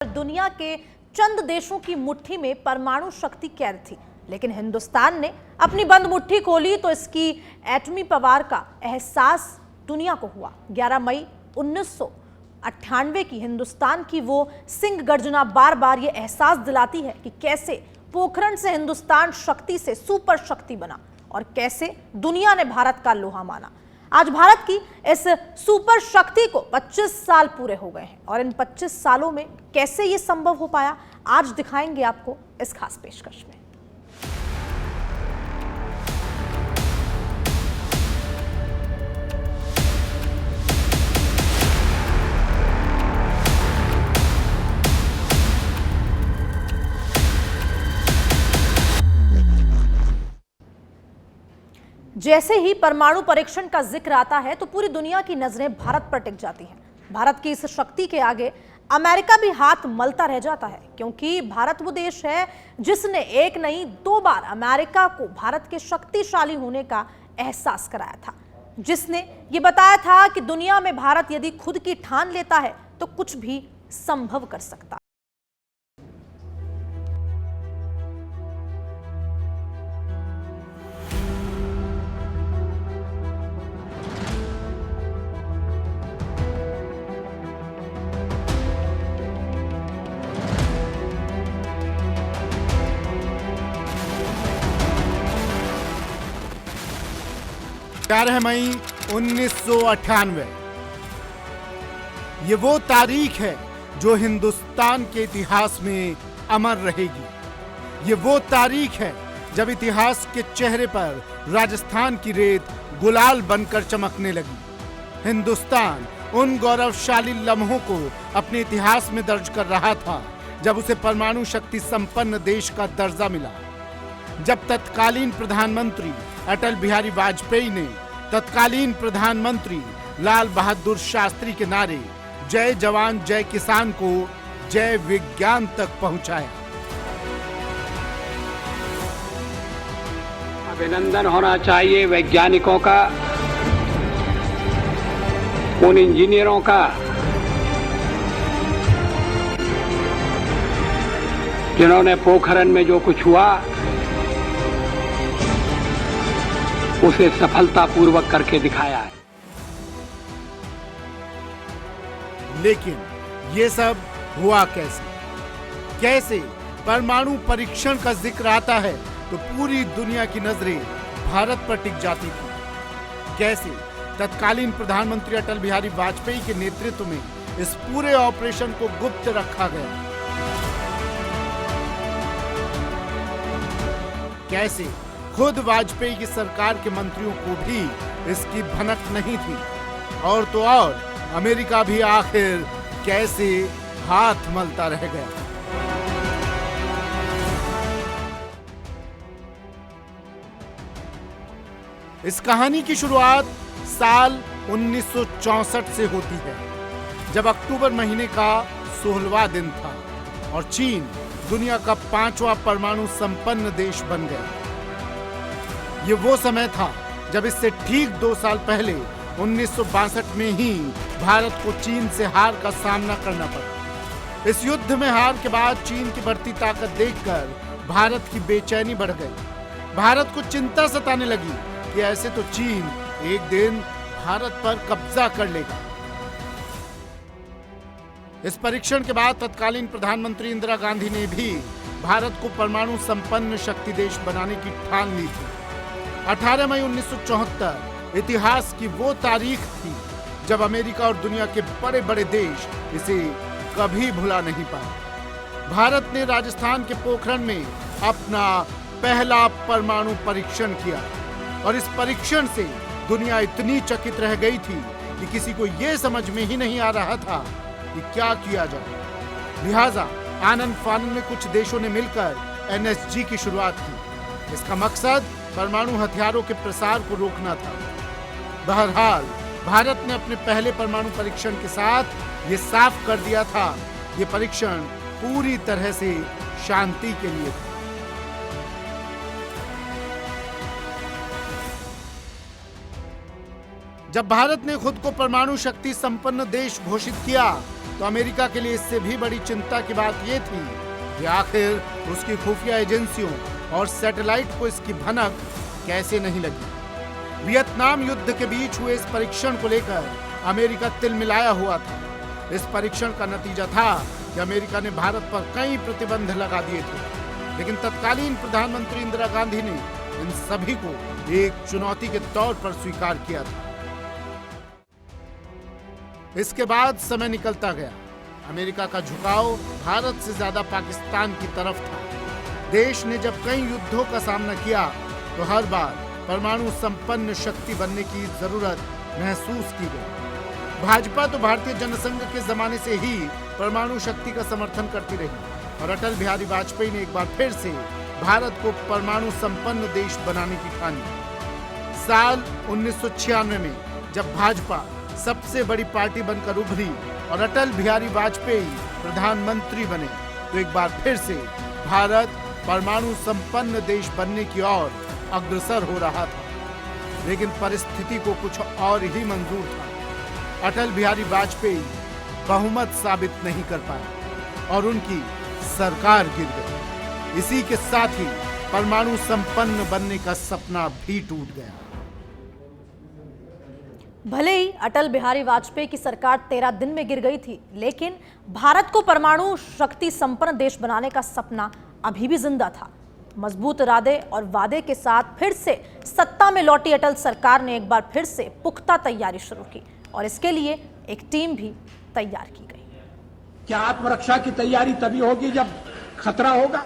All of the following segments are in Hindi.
दुनिया के चंद देशों की मुट्ठी में परमाणु शक्ति कैद थी, लेकिन हिंदुस्तान ने अपनी बंद मुट्ठी खोली तो इसकी एटमी पावर का एहसास दुनिया को हुआ। 11 मई 1998 की हिंदुस्तान की वो सिंह गर्जना बार बार ये एहसास दिलाती है कि कैसे पोखरण से हिंदुस्तान शक्ति से सुपर शक्ति बना और कैसे दुनिया ने भारत का लोहा माना। आज भारत की इस सुपर शक्ति को 25 साल पूरे हो गए हैं और इन 25 सालों में कैसे ये संभव हो पाया, आज दिखाएंगे आपको इस खास पेशकश में। जैसे ही परमाणु परीक्षण का जिक्र आता है तो पूरी दुनिया की नजरें भारत पर टिक जाती हैं। भारत की इस शक्ति के आगे अमेरिका भी हाथ मलता रह जाता है, क्योंकि भारत वो देश है जिसने एक नहीं 2 बार अमेरिका को भारत के शक्तिशाली होने का एहसास कराया था, जिसने ये बताया था कि दुनिया में भारत यदि खुद की ठान लेता है तो कुछ भी संभव कर सकता है। मई 1998 ये वो तारीख है जो हिंदुस्तान के इतिहास में अमर रहेगी। ये वो तारीख है जब इतिहास के चेहरे पर राजस्थान की रेत गुलाल बनकर चमकने लगी। हिंदुस्तान उन गौरवशाली लम्हों को अपने इतिहास में दर्ज कर रहा था जब उसे परमाणु शक्ति संपन्न देश का दर्जा मिला। जब तत्कालीन प्रधानमंत्री अटल बिहारी वाजपेयी ने तत्कालीन प्रधानमंत्री लाल बहादुर शास्त्री के नारे जय जवान जय किसान को जय विज्ञान तक पहुंचाया। अभिनंदन होना चाहिए वैज्ञानिकों का, उन इंजीनियरों का जिन्होंने पोखरण में जो कुछ हुआ उसे सफलतापूर्वक करके दिखाया है। लेकिन ये सब हुआ कैसे? कैसे परमाणु परीक्षण का जिक्र आता है तो पूरी दुनिया की नजरें भारत पर टिक जाती थी? कैसे तत्कालीन प्रधानमंत्री अटल बिहारी वाजपेयी के नेतृत्व में इस पूरे ऑपरेशन को गुप्त रखा गया? कैसे खुद वाजपेयी की सरकार के मंत्रियों को भी इसकी भनक नहीं थी? और तो और अमेरिका भी आखिर कैसे हाथ मलता रह गया? इस कहानी की शुरुआत साल 1964 से होती है, जब अक्टूबर महीने का 16वां दिन था और चीन दुनिया का 5वां परमाणु संपन्न देश बन गया। ये वो समय था जब इससे ठीक 2 साल पहले 1962 में ही भारत को चीन से हार का सामना करना पड़ा। इस युद्ध में हार के बाद चीन की बढ़ती ताकत देखकर भारत की बेचैनी बढ़ गई। भारत को चिंता सताने लगी कि ऐसे तो चीन एक दिन भारत पर कब्जा कर लेगा। इस परीक्षण के बाद तत्कालीन प्रधानमंत्री इंदिरा गांधी ने भी भारत को परमाणु संपन्न शक्ति देश बनाने की ठान ली थी। 18 मई 1974 इतिहास की वो तारीख थी जब अमेरिका और दुनिया के बड़े बड़े देश इसे कभी भुला नहीं पाए। भारत ने राजस्थान के पोखरण में अपना पहला परमाणु परीक्षण किया और इस परीक्षण से दुनिया इतनी चकित रह गई थी कि किसी को यह समझ में ही नहीं आ रहा था कि क्या किया जाए। लिहाजा आनंद फानंद में कुछ देशों ने मिलकर NSG की शुरुआत की। इसका मकसद परमाणु हथियारों के प्रसार को रोकना था। बहरहाल भारत ने अपने पहले परमाणु परीक्षण के साथ ये साफ कर दिया था, ये परीक्षण पूरी तरह से शांति के लिए था। जब भारत ने खुद को परमाणु शक्ति संपन्न देश घोषित किया तो अमेरिका के लिए इससे भी बड़ी चिंता की बात यह थी कि आखिर उसकी खुफिया एजेंसियों और सैटेलाइट को इसकी भनक कैसे नहीं लगी। वियतनाम युद्ध के बीच हुए इस परीक्षण को लेकर अमेरिका तिलमिलाया हुआ था। इस परीक्षण का नतीजा था कि अमेरिका ने भारत पर कई प्रतिबंध लगा दिए थे, लेकिन तत्कालीन प्रधानमंत्री इंदिरा गांधी ने इन सभी को एक चुनौती के तौर पर स्वीकार किया था। इसके बाद समय निकलता गया। अमेरिका का झुकाव भारत से ज्यादा पाकिस्तान की तरफ था। देश ने जब कई युद्धों का सामना किया तो हर बार परमाणु संपन्न शक्ति बनने की जरूरत महसूस की गई। भाजपा तो भारतीय जनसंघ के जमाने से ही परमाणु शक्ति का समर्थन करती रही और अटल बिहारी वाजपेयी ने एक बार फिर से भारत को परमाणु संपन्न देश बनाने की ठानी। साल 1996 में जब भाजपा सबसे बड़ी पार्टी बनकर उभरी और अटल बिहारी वाजपेयी प्रधानमंत्री बने तो एक बार फिर से भारत परमाणु संपन्न देश बनने की ओर अग्रसर हो रहा था। लेकिन परिस्थिति को कुछ और ही मंजूर था। अटल बिहारी वाजपेयी बहुमत साबित नहीं कर पाए और उनकी सरकार गिर गई। इसी के साथ ही परमाणु संपन्न बनने का सपना भी टूट गया। भले ही अटल बिहारी वाजपेयी की सरकार 13 दिन में गिर गई थी, लेकिन भारत को परमाणु शक्ति संपन्न देश बनाने का सपना अभी भी जिंदा था। मजबूत इरादे और वादे के साथ फिर से सत्ता में लौटी अटल सरकार ने एक बार फिर से पुख्ता तैयारी शुरू की और इसके लिए एक टीम भी तैयार की गई। क्या आत्मरक्षा की तैयारी तभी होगी जब खतरा होगा?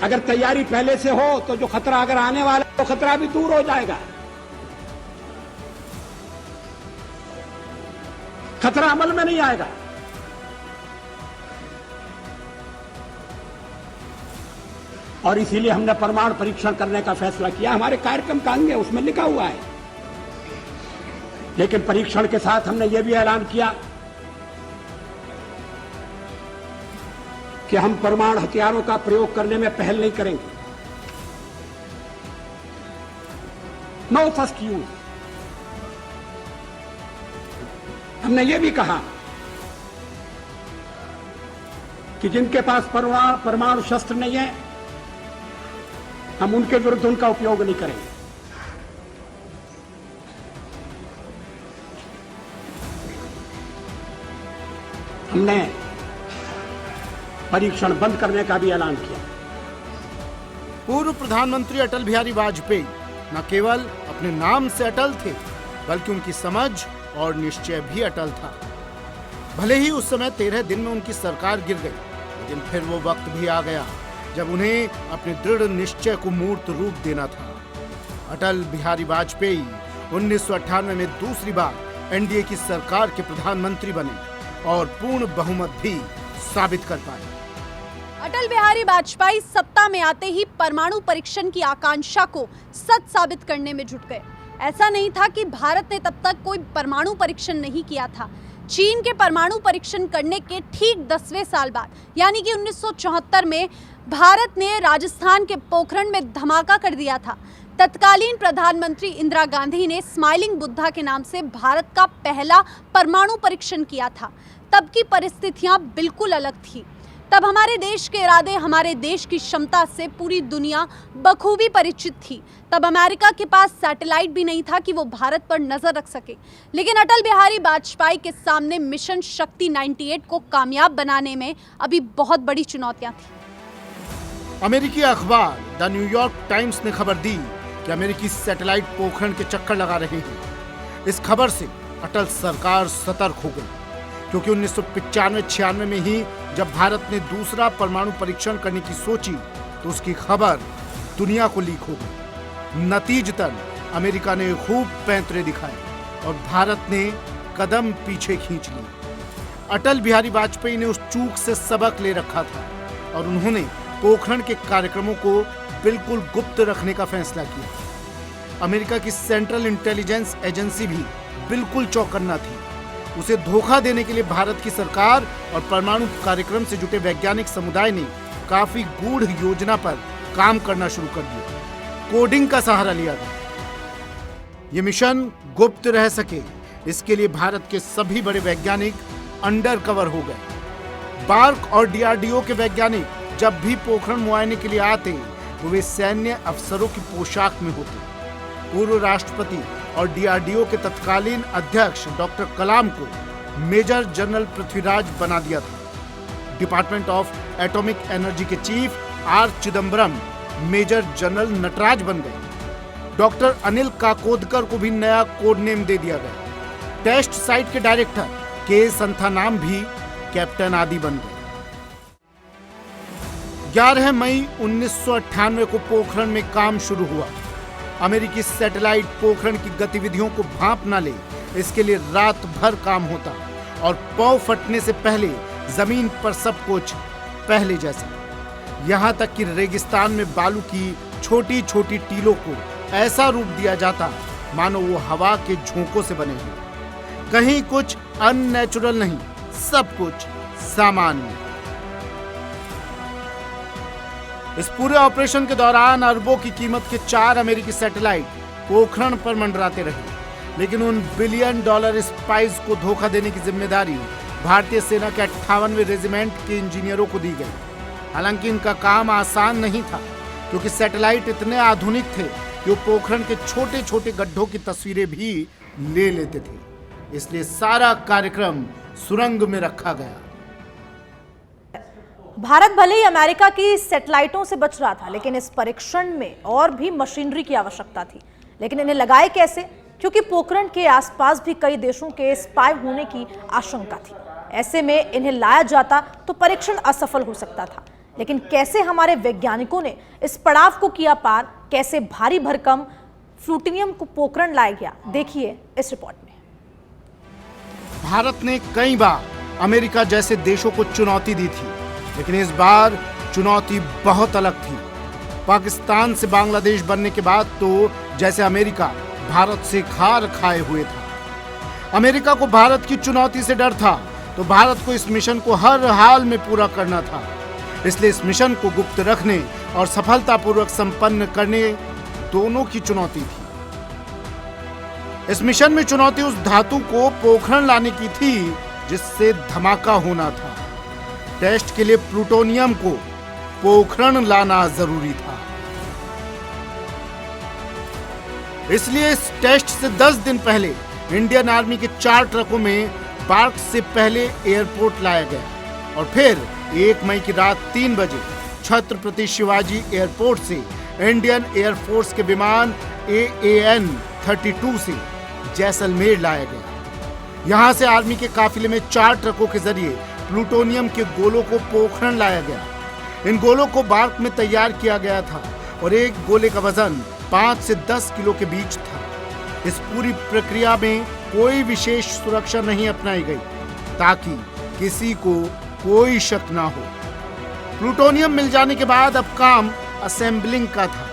अगर तैयारी पहले से हो तो जो खतरा अगर आने वाला है तो खतरा भी दूर हो जाएगा। खतरा अमल में नहीं आएगा। और इसीलिए हमने परमाणु परीक्षण करने का फैसला किया। हमारे कार्यक्रम का अंग है, उसमें लिखा हुआ है। लेकिन परीक्षण के साथ हमने यह भी ऐलान किया कि हम परमाणु हथियारों का प्रयोग करने में पहल नहीं करेंगे। No first use. हमने यह भी कहा कि जिनके पास परमाणु शस्त्र नहीं है, हम उनके विरुद्ध उनका उपयोग नहीं करेंगे। हमने परीक्षण बंद करने का भी ऐलान किया। पूर्व प्रधानमंत्री अटल बिहारी वाजपेयी न केवल अपने नाम से अटल थे, बल्कि उनकी समझ और निश्चय भी अटल था। भले ही उस समय 13 दिन में उनकी सरकार गिर गई, लेकिन फिर वो वक्त भी आ गया जब उन्हें अपने दृढ़ निश्चय को मूर्त रूप देना था। अटल बिहारी वाजपेयी 1998 में दूसरी बार एनडीए की सरकार के प्रधानमंत्री बने और पूर्ण बहुमत भी साबित कर पाए। अटल बिहारी वाजपेयी सत्ता में आते ही परमाणु परीक्षण की आकांक्षा को सच साबित करने में जुट गए। ऐसा नहीं था कि भारत ने तब तक कोई परमाणु परीक्षण नहीं किया था। चीन के परमाणु परीक्षण करने के ठीक 10वें साल बाद, यानी कि 1974 में भारत ने राजस्थान के पोखरण में धमाका कर दिया था। तत्कालीन प्रधानमंत्री इंदिरा गांधी ने स्माइलिंग बुद्धा के नाम से भारत का पहला परमाणु परीक्षण किया था। तब की परिस्थितियां बिल्कुल अलग थी। तब हमारे देश के इरादे, हमारे देश की क्षमता से पूरी दुनिया बखूबी परिचित थी। तब अमेरिका के पास सैटेलाइट भी नहीं था कि वो भारत पर नजर रख सके। लेकिन अटल बिहारी वाजपेयी के सामने मिशन शक्ति 98 को कामयाब बनाने में अभी बहुत बड़ी चुनौतियां थी। अमेरिकी अखबार द न्यूयॉर्क टाइम्स ने खबर दी कि अमेरिकी सैटेलाइट पोखरण के चक्कर लगा रहे हैं। इस खबर से अटल सरकार सतर्क हो गई, क्योंकि 1995-96 में ही जब भारत ने दूसरा परमाणु परीक्षण करने की सोची तो उसकी खबर दुनिया को लीक हो गई। नतीजतन अमेरिका ने खूब पैंतरे दिखाए और भारत ने कदम पीछे खींच ली। अटल बिहारी वाजपेयी ने उस चूक से सबक ले रखा था और उन्होंने पोखरण के कार्यक्रमों को बिल्कुल गुप्त रखने का फैसला किया। अमेरिका की सेंट्रल इंटेलिजेंस एजेंसी भी बिल्कुल चौकन्ना थी। उसे धोखा देने के लिए भारत की सरकार और परमाणु कार्यक्रम से जुटे वैज्ञानिक समुदाय ने काफी गूढ़ योजना पर काम करना शुरू कर दिया। कोडिंग का सहारा लिया गया। ये मिशन गुप्त रह सके, इसके लिए भारत के सभी बड़े वैज्ञानिक अंडर कवर हो गए। बार्क और डीआरडीओ के वैज्ञानिक जब भी पोखरण मुआयने के लिए आते तो वे सैन्य अफसरों की पोशाक में होते। पूर्व राष्ट्रपति और डीआरडीओ के तत्कालीन अध्यक्ष डॉक्टर कलाम को मेजर जनरल पृथ्वीराज बना दिया था। डिपार्टमेंट ऑफ एटॉमिक एनर्जी के chief R Chidambaram major general Natraj बन गए। डॉक्टर अनिल काकोदकर को भी नया कोड नेम दे दिया गया। टेस्ट साइट के डायरेक्टर के संथानाम भी कैप्टन आदि बन गए। 11 मई 1998 को पोखरण में काम शुरू हुआ। अमेरिकी सैटेलाइट पोखरण की गतिविधियों को भांप ना ले, इसके लिए रात भर काम होता और पौ फटने से पहले जमीन पर सब कुछ पहले जैसा। यहां तक कि रेगिस्तान में बालू की छोटी छोटी टीलों को ऐसा रूप दिया जाता मानो वो हवा के झोंकों से बने हों। कहीं कुछ अननेचुरल नहीं, सब कुछ सामान्य। इस पूरे ऑपरेशन के दौरान अरबों की कीमत के 4 अमेरिकी सैटेलाइट पोखरण पर मंडराते रहे, लेकिन उन बिलियन डॉलर स्पाइस को धोखा देने की जिम्मेदारी भारतीय सेना के 58वें रेजिमेंट के इंजीनियरों को दी गई। हालांकि इनका काम आसान नहीं था, क्योंकि सैटेलाइट इतने आधुनिक थे कि वो पोखरण के छोटे छोटे गड्ढों की तस्वीरें भी ले लेते थे। इसलिए सारा कार्यक्रम सुरंग में रखा गया। भारत भले ही अमेरिका की सैटेलाइटों से बच रहा था, लेकिन इस परीक्षण में और भी मशीनरी की आवश्यकता थी। लेकिन इन्हें लगाए कैसे? क्योंकि पोखरण के आसपास भी कई देशों के स्पाई होने की आशंका थी। ऐसे में इन्हें लाया जाता तो परीक्षण असफल हो सकता था। लेकिन कैसे हमारे वैज्ञानिकों ने इस पड़ाव को किया पार? कैसे भारी भरकम प्लूटोनियम को पोखरण लाया गया? देखिए इस रिपोर्ट में। भारत ने कई बार अमेरिका जैसे देशों को चुनौती दी थी, लेकिन इस बार चुनौती बहुत अलग थी। पाकिस्तान से बांग्लादेश बनने के बाद तो जैसे अमेरिका भारत से खार खाए हुए था। अमेरिका को भारत की चुनौती से डर था, तो भारत को इस मिशन को हर हाल में पूरा करना था। इसलिए इस मिशन को गुप्त रखने और सफलतापूर्वक संपन्न करने दोनों की चुनौती थी। इस मिशन में चुनौती उस धातु को पोखरण लाने की थी जिससे धमाका होना था। टेस्ट के लिए प्लूटोनियम को पोखरण लाना जरूरी था। इसलिए इस टेस्ट से 10 दिन पहले इंडियन आर्मी के 4 ट्रकों में बार्क से पहले एयरपोर्ट लाया गया और फिर 1 मई की रात 3 बजे छत्रपति शिवाजी एयरपोर्ट से इंडियन एयरफोर्स के विमान AAN 32 से जैसलमेर लाया गया। यहां से आर्मी के काफिले में 4 ट्रकों के जरिए प्लूटोनियम के गोलों को पोखरण लाया गया। इन गोलों को बार्क में तैयार किया गया था और एक गोले का वजन 5 से 10 किलो के बीच था। इस पूरी प्रक्रिया में कोई विशेष सुरक्षा नहीं अपनाई गई ताकि किसी को कोई शक ना हो। प्लूटोनियम मिल जाने के बाद अब काम असेंबलिंग का था।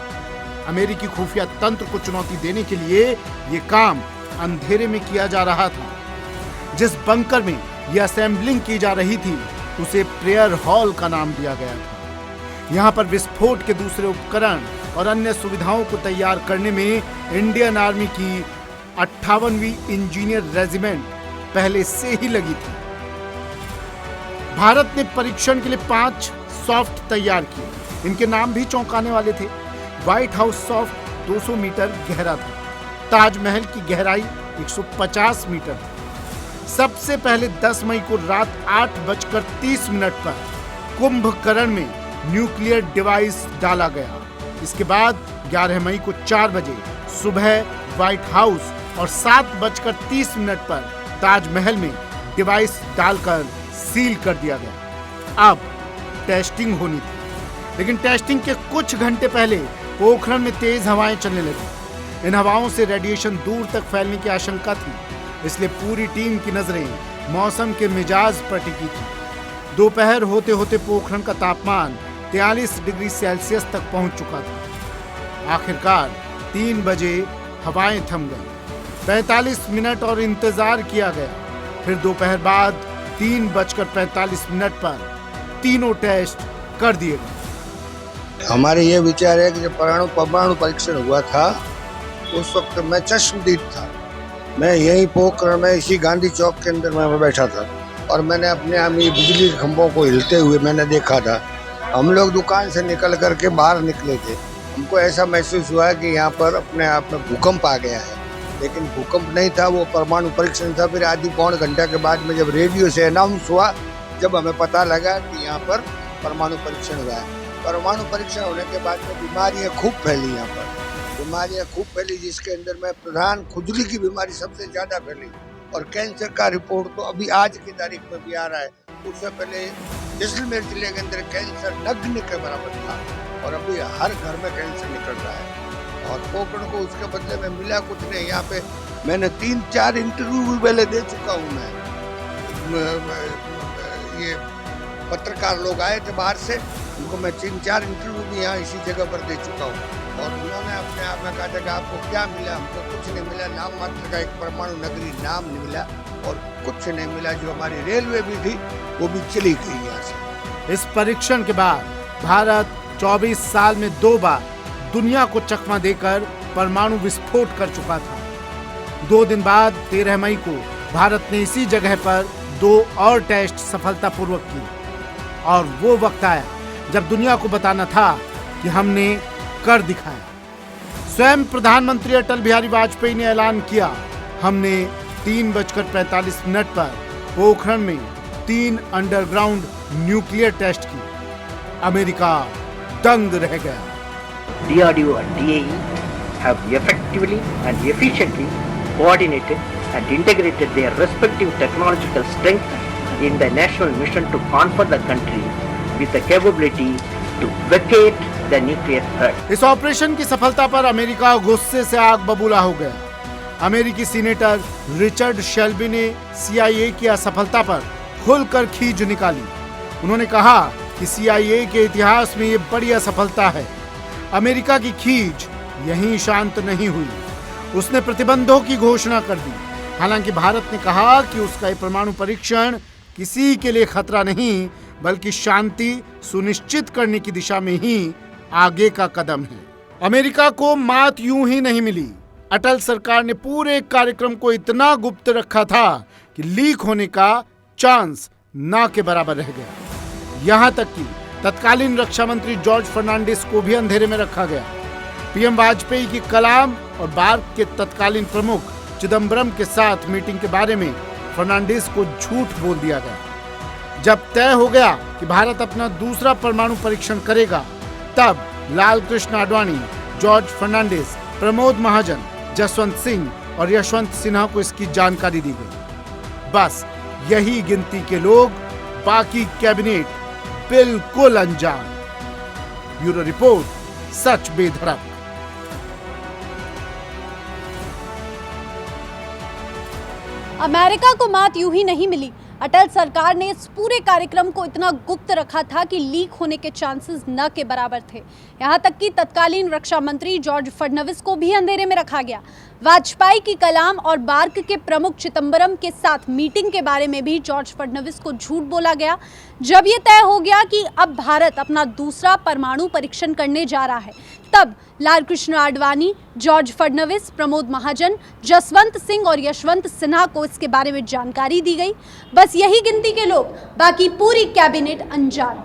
अमेरिकी खुफिया तंत्र को चुनौती देने के लिए यह काम अंधेरे में किया जा रहा था। जिस बंकर में यह असेंबलिंग की जा रही थी उसे प्रेयर हॉल का नाम दिया गया था। यहाँ पर विस्फोट के दूसरे उपकरण और अन्य सुविधाओं को तैयार करने में इंडियन आर्मी की 58वीं इंजीनियर रेजिमेंट पहले से ही लगी थी। भारत ने परीक्षण के लिए 5 सॉफ्ट तैयार किए। इनके नाम भी चौंकाने वाले थे। व्हाइट हाउस सॉफ्ट 200 मीटर गहरा था। ताजमहल की गहराई 150 मीटर थी। सबसे पहले 10 मई को रात 8:30 पर कुंभकर्ण में न्यूक्लियर डिवाइस डाला गया। इसके बाद 11 मई को 4 बजे सुबह व्हाइट हाउस और 7:30 पर ताजमहल में डिवाइस डालकर सील कर दिया गया। अब टेस्टिंग होनी थी, लेकिन टेस्टिंग के कुछ घंटे पहले पोखरण में तेज हवाएं चलने लगी। इन हवाओं से रेडिएशन दूर तक फैलने की आशंका थी, इसलिए पूरी टीम की नजरें मौसम के मिजाज पर टिकी थी। दोपहर होते होते पोखरण का तापमान 43 डिग्री सेल्सियस तक पहुंच चुका था। आखिरकार 3 बजे हवाएं थम गई। 45 मिनट और इंतजार किया गया। फिर दोपहर बाद 3:45 पर तीनों टेस्ट कर दिए गए। हमारे ये विचार है कि जब परमाणु परीक्षण हुआ था उस वक्त मैं चश्मदीद था। मैं यहीं पोखरण में इसी गांधी चौक के अंदर मैं बैठा था और मैंने अपने आप ये बिजली के खंभों को हिलते हुए मैंने देखा था। हम लोग दुकान से निकल करके बाहर निकले थे, हमको ऐसा महसूस हुआ कि यहाँ पर अपने आप में भूकंप आ गया है, लेकिन भूकंप नहीं था, वो परमाणु परीक्षण था। फिर आधी पौन घंटा के बाद में जब रेडियो से अनाउंस हुआ, जब हमें पता लगा कि यहाँ पर परमाणु परीक्षण हुआ है। परमाणु परीक्षण होने के बाद में बीमारियाँ खूब फैली, यहाँ पर बीमारियाँ खूब फैली, जिसके अंदर में प्रधान खुजली की बीमारी सबसे ज़्यादा फैली और कैंसर का रिपोर्ट तो अभी आज की तारीख में भी आ रहा है। उससे पहले जैसलमेर जिले के अंदर कैंसर नग्न के बराबर था और अभी हर घर में कैंसर निकल रहा है और पोखरण को उसके बदले में मिला कुछ नहीं। यहाँ पे मैंने 3-4 इंटरव्यू भी पहले दे चुका हूँ। मैं ये पत्रकार लोग आए थे बाहर से, उनको मैं 3-4 इंटरव्यू भी यहाँ इसी जगह पर दे चुका हूँ और उन्होंने अपने आप में कहा था कि आपको क्या मिला? हमको कुछ नहीं मिला, नाम मात्र का एक परमाणु नगरी नाम नहीं मिला और कुछ नहीं मिला। जो हमारी रेलवे भी थी वो भी चली गई यहाँ से। इस परीक्षण के बाद भारत 24 साल में 2 बार दुनिया को चकमा देकर परमाणु विस्फोट कर चुका था। 2 दिन बाद 13 मई को भारत ने इसी जगह पर 2 और टेस्ट सफलतापूर्वक की और वो वक्त आया जब दुनिया को बताना था कि हमने कर दिखाया। स्वयं प्रधानमंत्री अटल बिहारी वाजपेयी ने ऐलान किया, हमने 3:45 पर पोखरण में 3 अंडरग्राउंड न्यूक्लियर टेस्ट की। अमेरिका दंग रह गया। DRDO and DAE have effectively and efficiently coordinated and integrated their respective technological strength in the national mission to confront the country with the capability to vacate the nuclear threat. इस ऑपरेशन की सफलता पर अमेरिका गुस्से से आग बबूला हो गया। अमेरिकी सीनेटर रिचर्ड शेल्बी ने CIA की असफलता पर खुलकर खींच निकाली। उन्होंने कहा कि CIA के इतिहास में ये बड़ी असफलता है। अमेरिका की खींच यहीं शांत नहीं हुई, उसने प्रतिबंधों की घोषणा कर दी। हालांकि भारत ने कहा कि उसका ये परमाणु परीक्षण किसी के लिए खतरा नहीं, बल्कि शांति सुनिश्चित करने की दिशा में ही आगे का कदम है। अमेरिका को मात यूं ही नहीं मिली। अटल सरकार ने पूरे कार्यक्रम को इतना गुप्त रखा था कि लीक होने का चांस ना के बराबर रह गया। यहां तक कि तत्कालीन रक्षा मंत्री जॉर्ज फर्नांडिस को भी अंधेरे में रखा गया। पीएम वाजपेयी की कलाम और बार्क के तत्कालीन प्रमुख चिदम्बरम के साथ मीटिंग के बारे में फर्नांडिस को झूठ बोल दिया गया। जब तय हो गया कि भारत अपना दूसरा परमाणु परीक्षण करेगा, तब लाल कृष्ण आडवाणी, जॉर्ज फर्नांडिस, प्रमोद महाजन, जसवंत सिंह और यशवंत सिन्हा को इसकी जानकारी दी गई। बस यही गिनती के लोग, बाकी कैबिनेट बिल्कुल अनजान। ब्यूरो रिपोर्ट, सच बेधड़क। अमेरिका को मात यूं ही नहीं मिली। अटल सरकार ने इस पूरे कार्यक्रम को इतना गुप्त रखा था कि लीक होने के चांसेस न के बराबर थे। यहां तक कि तत्कालीन रक्षा मंत्री जॉर्ज फडणवीस को भी अंधेरे में रखा गया। वाजपेयी की कलाम और बार्क के प्रमुख चिदम्बरम के साथ मीटिंग के बारे में भी जॉर्ज फडणवीस को झूठ बोला गया। जब ये तय हो गया कि अब भारत अपना दूसरा परमाणु परीक्षण करने जा रहा है, तब लाल कृष्ण आडवाणी, जॉर्ज फडणवीस, प्रमोद महाजन, जसवंत सिंह और यशवंत सिन्हा को इसके बारे में जानकारी दी गई। बस यही गिनती के लोग, बाकी पूरी कैबिनेट अनजान।